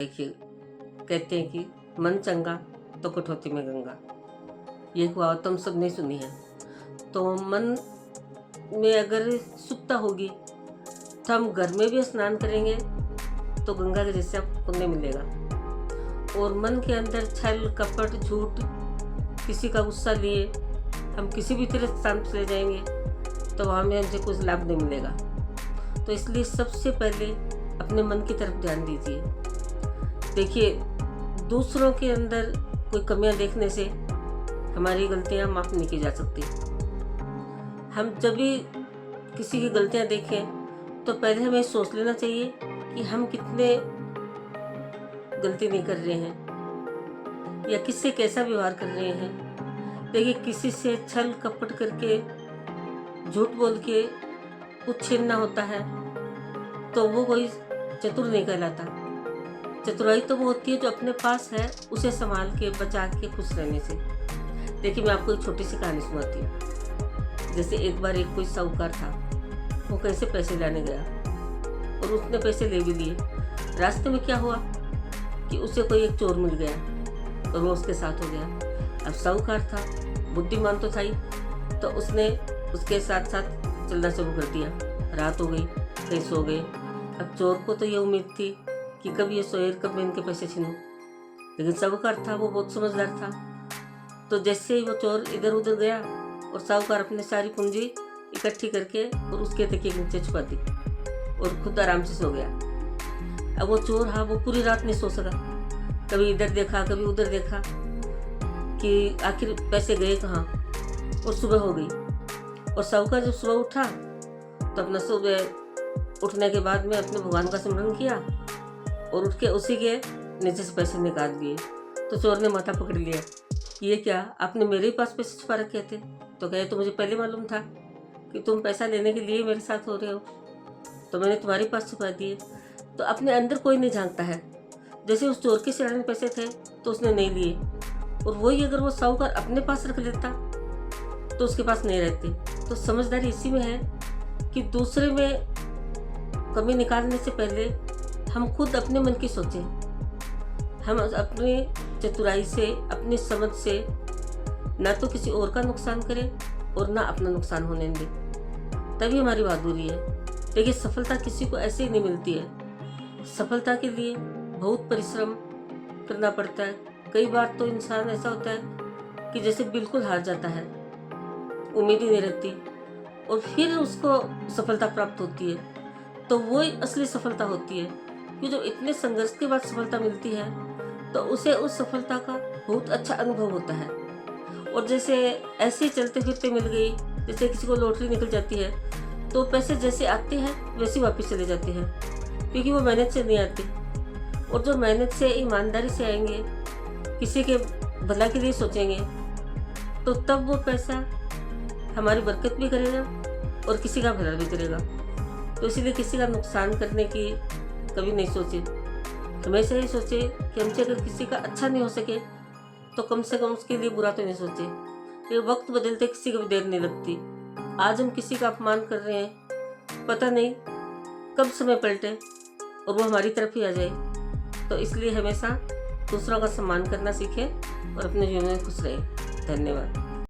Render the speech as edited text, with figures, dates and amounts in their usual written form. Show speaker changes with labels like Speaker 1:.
Speaker 1: देखिए, कहते हैं कि मन चंगा तो कटौती में गंगा। ये कहावत तुम सब ने सुनी है। तो मन में अगर सुखता होगी तो हम घर में भी स्नान करेंगे तो गंगा के जैसे आपको पुण्य मिलेगा। और मन के अंदर छल कपट झूठ किसी का गुस्सा लिए हम किसी भी तीर्थ स्थान चले जाएंगे तो वहाँ में हमसे कुछ लाभ नहीं मिलेगा। तो इसलिए सबसे पहले अपने मन की तरफ ध्यान दीजिए। देखिए, दूसरों के अंदर कोई कमियां देखने से हमारी गलतियां माफ़ नहीं की जा सकती। हम जब भी किसी की गलतियां देखें तो पहले हमें सोच लेना चाहिए कि हम कितने गलती नहीं कर रहे हैं या किससे कैसा व्यवहार कर रहे हैं। देखिए, किसी से छल कपट करके झूठ बोल के कुछ छीनना होता है तो वो कोई चतुर नहीं कहलाता। चतुराई तो वो होती है जो अपने पास है उसे संभाल के बचा के खुश रहने से। देखिए, मैं आपको एक छोटी सी कहानी सुनाती हूँ। जैसे एक बार एक कोई साहूकार था, वो कहीं से पैसे लाने गया और उसने पैसे ले भी लिए। रास्ते में क्या हुआ कि उसे कोई एक चोर मिल गया और वो उसके साथ हो गया। अब साहूकार था, बुद्धिमान तो था ही, तो उसने उसके साथ साथ चलना शुरू कर दिया। रात हो गई, कहीं सो गए। अब चोर को तो ये उम्मीद थी कि कब ये सोए कब मैं इनके पैसे छीनूं, लेकिन साहूकार था, वो बहुत समझदार था। तो जैसे ही वो चोर इधर उधर गया और साहूकार अपनी सारी पूंजी इकट्ठी करके और उसके तकिए के नीचे छुपा दी और खुद आराम से सो गया। अब वो चोर, हाँ, वो पूरी रात नहीं सो सका। कभी इधर देखा कभी उधर देखा कि आखिर पैसे गए कहाँ। और सुबह हो गई और साहूकार जब सुबह उठा तो अपना सुबह उठने के बाद में अपने भगवान का सिमरन किया और उठ के उसी के नीचे से पैसे निकाल दिए। तो चोर ने माथा पकड़ लिया, ये क्या, आपने मेरे ही पास पैसे छुपा रखे थे? तो कहे, तो मुझे पहले मालूम था कि तुम पैसा लेने के लिए मेरे साथ हो रहे हो, तो मैंने तुम्हारे पास छुपा दिए। तो अपने अंदर कोई नहीं झांकता है। जैसे उस चोर के सिराने पैसे थे तो उसने नहीं लिए, और वही अगर वो साहूकार अपने पास रख लेता तो उसके पास नहीं रहते। तो समझदारी इसी में है कि दूसरे में कमी निकालने से पहले हम खुद अपने मन की सोचें। हम अपनी चतुराई से, अपनी समझ से ना तो किसी और का नुकसान करें और ना अपना नुकसान होने दें, तभी हमारी बहादुरी है। देखिए, सफलता किसी को ऐसे ही नहीं मिलती है। सफलता के लिए बहुत परिश्रम करना पड़ता है। कई बार तो इंसान ऐसा होता है कि जैसे बिल्कुल हार जाता है, उम्मीद ही नहीं रहती, और फिर उसको सफलता प्राप्त होती है। तो वही असली सफलता होती है कि जो इतने संघर्ष के बाद सफलता मिलती है तो उसे उस सफलता का बहुत अच्छा अनुभव होता है। और जैसे ऐसे चलते फिरते मिल गई, जैसे किसी को लॉटरी निकल जाती है तो पैसे जैसे आते हैं वैसे वापस चले जाते हैं, क्योंकि वो मेहनत से नहीं आते। और जो मेहनत से, ईमानदारी से आएंगे, किसी के भला के लिए सोचेंगे, तो तब वो पैसा हमारी बरकत भी करेगा और किसी का भला भी करेगा। तो इसीलिए किसी का नुकसान करने की कभी नहीं सोचे। हमेशा ही सोचे कि हमसे अगर किसी का अच्छा नहीं हो सके तो कम से कम उसके लिए बुरा तो नहीं सोचे। ये वक्त बदलते किसी को भी देर नहीं लगती। आज हम किसी का अपमान कर रहे हैं, पता नहीं कब समय पलटे और वो हमारी तरफ ही आ जाए। तो इसलिए हमेशा दूसरों का सम्मान करना सीखें और अपने जीवन में खुश रहें। धन्यवाद।